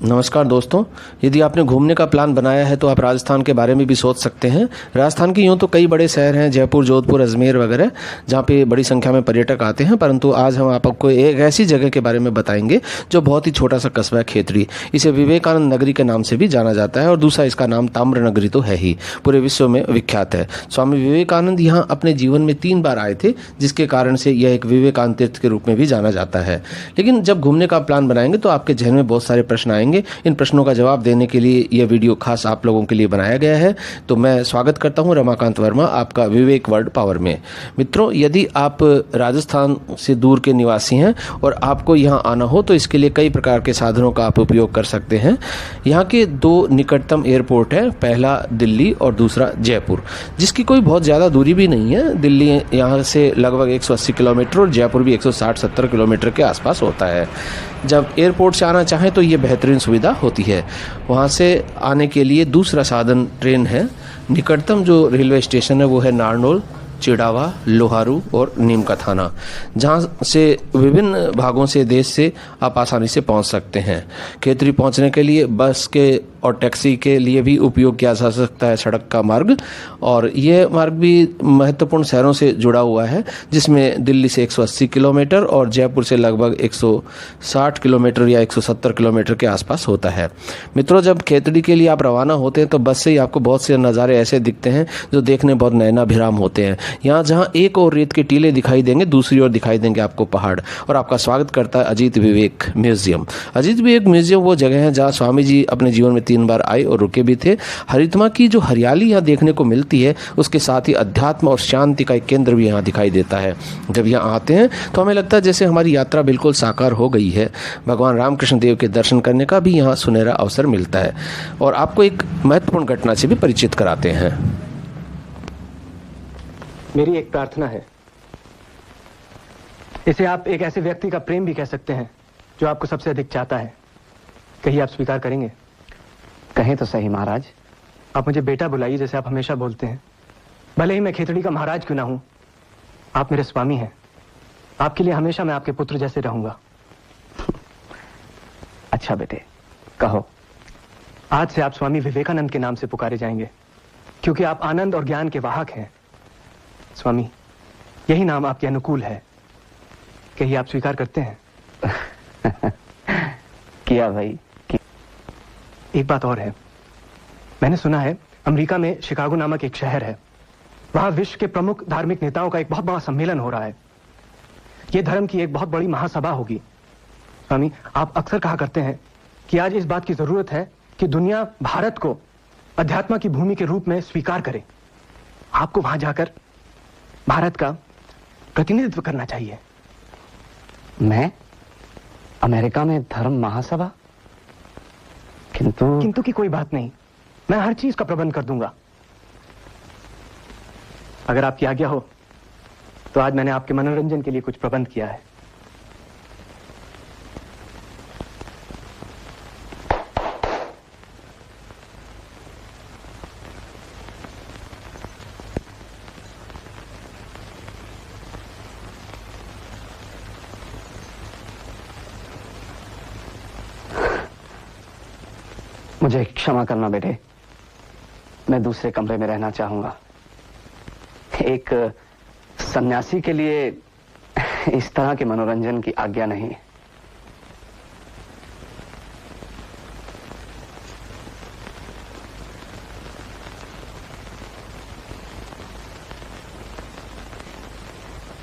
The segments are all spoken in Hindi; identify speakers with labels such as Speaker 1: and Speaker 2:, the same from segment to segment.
Speaker 1: नमस्कार दोस्तों, यदि आपने घूमने का प्लान बनाया है तो आप राजस्थान के बारे में भी सोच सकते हैं। राजस्थान के यूँ तो कई बड़े शहर हैं, जयपुर, जोधपुर, अजमेर वगैरह, जहाँ पे बड़ी संख्या में पर्यटक आते हैं। परंतु आज हम आपको एक ऐसी जगह के बारे में बताएंगे जो बहुत ही छोटा सा कस्बा है, खेतड़ी। इसे विवेकानंद नगरी के नाम से भी जाना जाता है और दूसरा इसका नाम ताम्र नगरी तो है ही, पूरे विश्व में विख्यात है। स्वामी विवेकानंद यहाँ अपने जीवन में 3 बार आए थे, जिसके कारण से यह एक विवेकानंद तीर्थ के रूप में भी जाना जाता है। लेकिन जब घूमने का प्लान बनाएंगे तो आपके जहन में बहुत सारे प्रश्न आएंगे। इन प्रश्नों का जवाब देने के लिए यह वीडियो खास आप लोगों के लिए बनाया गया है। तो मैं स्वागत करता हूं रमाकांत वर्मा आपका विवेक वर्ल्ड पावर में। मित्रों, यदि आप राजस्थान से दूर के निवासी हैं और आपको यहां आना हो तो इसके लिए कई प्रकार के साधनों का आप उपयोग कर सकते हैं। यहां के 2 निकटतम एयरपोर्ट हैं, पहला दिल्ली और दूसरा जयपुर, जिसकी कोई बहुत ज़्यादा दूरी भी नहीं है। दिल्ली यहाँ से लगभग 180 किलोमीटर और जयपुर भी 160-70 किलोमीटर के आसपास होता है। जब एयरपोर्ट से आना चाहें तो ये बेहतरीन सुविधा होती है। वहाँ से आने के लिए दूसरा साधन ट्रेन है। निकटतम जो रेलवे स्टेशन है वो है नारनौल, चिड़ावा, लोहारू और नीम का थाना, जहाँ से विभिन्न भागों से देश से आप आसानी से पहुँच सकते हैं। खेतड़ी पहुँचने के लिए बस के और टैक्सी के लिए भी उपयोग किया जा सकता है सड़क का मार्ग, और ये मार्ग भी महत्वपूर्ण शहरों से जुड़ा हुआ है, जिसमें दिल्ली से 180 किलोमीटर और जयपुर से लगभग 160 किलोमीटर या 170 किलोमीटर के आसपास होता है। मित्रों, जब खेतड़ी के लिए आप रवाना होते हैं तो बस से ही आपको बहुत से नज़ारे ऐसे दिखते हैं जो देखने बहुत नयनाभिराम होते हैं। यहाँ जहाँ एक और रेत के टीले दिखाई देंगे, दूसरी ओर दिखाई देंगे आपको पहाड़, और आपका स्वागत करता है अजीत विवेक म्यूजियम। अजीत विवेक म्यूजियम वो जगह है जहाँ स्वामी जी अपने जीवन में 3 बार आए और रुके भी थे। हरितमा की जो हरियाली यहाँ देखने को मिलती है, उसके साथ ही अध्यात्म और शांति का एक केंद्र भी यहाँ दिखाई देता है। जब यहाँ आते हैं तो हमें लगता है जैसे हमारी यात्रा बिल्कुल साकार हो गई है। भगवान रामकृष्ण देव के दर्शन करने का भी यहाँ सुनहरा अवसर मिलता है। और आपको एक महत्वपूर्ण घटना से भी परिचित कराते हैं।
Speaker 2: मेरी एक प्रार्थना है। इसे आप एक ऐसे व्यक्ति का प्रेम भी कह सकते हैं जो आपको सबसे अधिक चाहता है। कहीं आप स्वीकार करेंगे?
Speaker 3: कहें तो सही महाराज।
Speaker 2: आप मुझे बेटा बुलाइए, जैसे आप हमेशा बोलते हैं। भले ही मैं खेतड़ी का महाराज क्यों ना हूं, आप मेरे स्वामी हैं। आपके लिए हमेशा मैं आपके पुत्र जैसे रहूंगा।
Speaker 3: अच्छा बेटे, कहो।
Speaker 2: आज से आप स्वामी विवेकानंद के नाम से पुकारे जाएंगे, क्योंकि आप आनंद और ज्ञान के वाहक हैं। स्वामी, यही नाम आपके अनुकूल है। कहीं आप स्वीकार करते हैं?
Speaker 3: किया भाई।
Speaker 2: एक बात और है, मैंने सुना है अमेरिका में शिकागो नामक एक शहर है, वहां विश्व के प्रमुख धार्मिक नेताओं का एक बहुत बड़ा सम्मेलन हो रहा है। यह धर्म की एक बहुत बड़ी महासभा होगी। स्वामी, आप अक्सर कहा करते हैं कि आज इस बात की जरूरत है कि दुनिया भारत को अध्यात्म की भूमि के रूप में स्वीकार करे। आपको वहां जाकर भारत का प्रतिनिधित्व करना चाहिए।
Speaker 3: मैं अमेरिका में धर्म महासभा?
Speaker 2: किंतु की कोई बात नहीं, मैं हर चीज का प्रबंध कर दूंगा। अगर आपकी आज्ञा हो तो आज मैंने आपके मनोरंजन के लिए कुछ प्रबंध किया है।
Speaker 3: मुझे क्षमा करना बेटे, मैं दूसरे कमरे में रहना चाहूंगा। एक सन्यासी के लिए इस तरह के मनोरंजन की आज्ञा नहीं।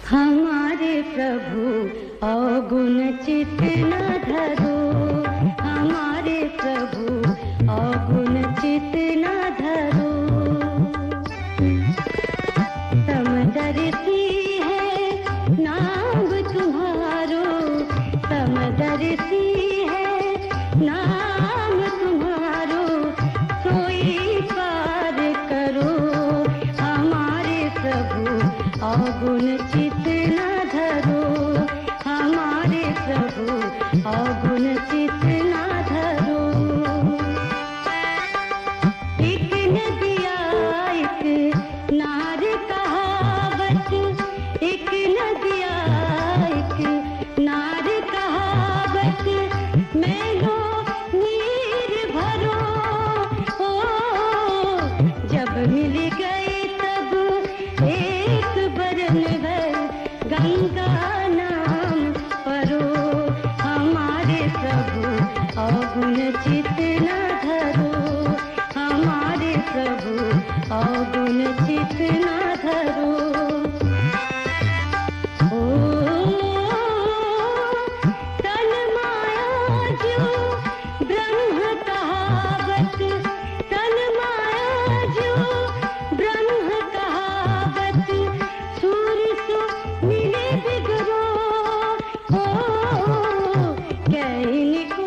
Speaker 4: हमारे प्रभु अवगुण चित न धरो, हमारे प्रभु अवगुण चित न धरो। समदर्शी है नाम तुम्हारो, समदर्शी है नाम तुम्हारो, सोई पार करो। हमारे प्रभु अवगुण चित न धरो, हमारे प्रभु अवगुण चित न धरो। एक नदिया एक नार कहावत, एक नदिया एक नार कहावत, मैं लो नी अवगुण चित न धरो हमारे प्रभु अवगुण चित न धरो तन माया जो ब्रह्म कहावत तन माया जो ब्रह्म कहावत सूर्य सो मिले बिगड़ो कहने को।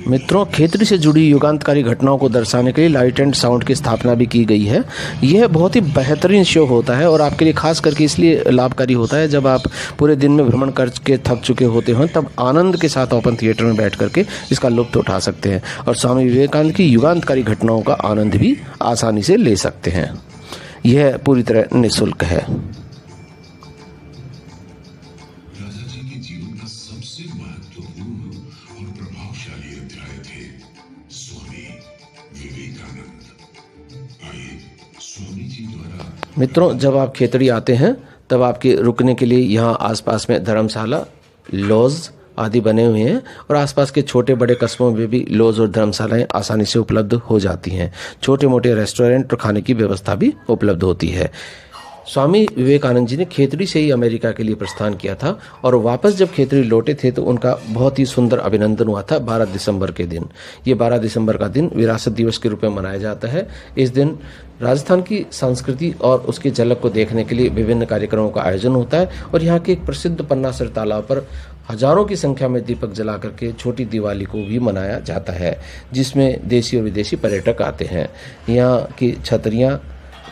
Speaker 1: मित्रों, खेतड़ी से जुड़ी युगांतकारी घटनाओं को दर्शाने के लिए लाइट एंड साउंड की स्थापना भी की गई है। यह बहुत ही बेहतरीन शो होता है और आपके लिए खास करके इसलिए लाभकारी होता है जब आप पूरे दिन में भ्रमण करके थक चुके होते हैं, तब आनंद के साथ ओपन थिएटर में बैठ करके इसका लुत्फ उठा सकते हैं और स्वामी विवेकानंद की युगांतकारी घटनाओं का आनंद भी आसानी से ले सकते हैं। यह पूरी तरह निःशुल्क है।
Speaker 5: राजा जी के जीवन का सबसे महत्वपूर्ण और प्रभावशाली अध्याय थे स्वामी विवेकानंद। आइए स्वामी जी द्वारा
Speaker 1: मित्रों, जब आप खेतड़ी आते हैं तब आपके रुकने के लिए यहाँ आसपास में धर्मशाला, लॉज आदि बने हुए हैं और आसपास के छोटे बड़े कस्बों में भी लॉज और धर्मशालाएं आसानी से उपलब्ध हो जाती हैं। छोटे मोटे रेस्टोरेंट और खाने की व्यवस्था भी उपलब्ध होती है। स्वामी विवेकानंद जी ने खेतड़ी से ही अमेरिका के लिए प्रस्थान किया था और वापस जब खेतड़ी लौटे थे तो उनका बहुत ही सुंदर अभिनंदन हुआ था 12 दिसंबर के दिन। ये 12 दिसंबर का दिन विरासत दिवस के रूप में मनाया जाता है। इस दिन राजस्थान की संस्कृति और उसकी झलक को देखने के लिए विभिन्न कार्यक्रमों का आयोजन होता है और यहाँ के एक प्रसिद्ध पन्नासर तालाब पर हजारों की संख्या में दीपक जला करके छोटी दिवाली को भी मनाया जाता है, जिसमें देशी और विदेशी पर्यटक आते हैं। यहाँ की छतरियाँ,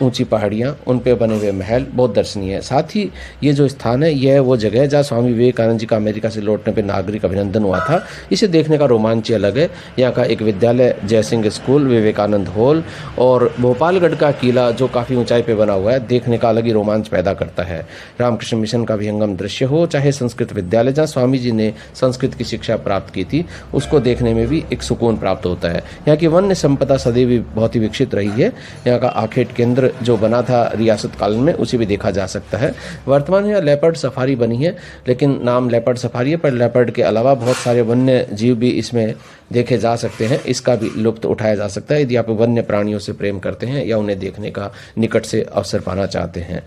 Speaker 1: ऊंची पहाड़ियाँ, उन पे बने हुए महल बहुत दर्शनीय है। साथ ही ये जो स्थान है यह वो जगह है जहाँ स्वामी विवेकानंद जी का अमेरिका से लौटने पे नागरिक अभिनंदन हुआ था। इसे देखने का रोमांच ही अलग है। यहाँ का एक विद्यालय जयसिंह स्कूल, विवेकानंद हॉल और भोपालगढ़ का किला जो काफ़ी ऊंचाई पे बना हुआ है, देखने का अलग ही रोमांच पैदा करता है। रामकृष्ण मिशन का विहंगम दृश्य हो, चाहे संस्कृत विद्यालय जहाँ स्वामी जी ने संस्कृत की शिक्षा प्राप्त की थी, उसको देखने में भी एक सुकून प्राप्त होता है। यहाँ की वन्य संपदा सदैव बहुत ही विकसित रही है। यहाँ का आखेट केंद्र जो बना था रियासत काल में, उसे भी देखा जा सकता है। वर्तमान में लेपर्ड सफारी बनी है, लेकिन नाम लेपर्ड सफारी है, पर लेपर्ड के अलावा बहुत सारे वन्य जीव भी इसमें देखे जा सकते हैं। इसका भी लुत्फ उठाया जा सकता है यदि आप वन्य प्राणियों से प्रेम करते हैं या उन्हें देखने का निकट से अवसर पाना चाहते हैं।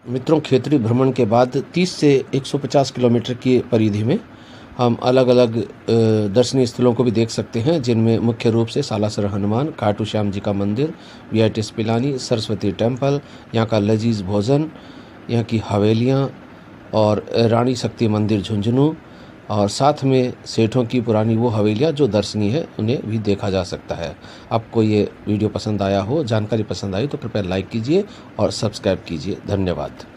Speaker 1: मित्रों, खेतड़ी भ्रमण के बाद 30 से 150 किलोमीटर की परिधि में हम अलग अलग दर्शनीय स्थलों को भी देख सकते हैं, जिनमें मुख्य रूप से सालासर हनुमान, खाटू श्याम जी का मंदिर, वीआईटीएस पिलानी, सरस्वती टेम्पल, यहाँ का लजीज भोजन, यहाँ की हवेलियाँ और रानी शक्ति मंदिर झुंझुनू और साथ में सेठों की पुरानी वो हवेलियाँ जो दर्शनीय है, उन्हें भी देखा जा सकता है। आपको ये वीडियो पसंद आया हो, जानकारी पसंद आई तो कृपया लाइक कीजिए और सब्सक्राइब कीजिए। धन्यवाद।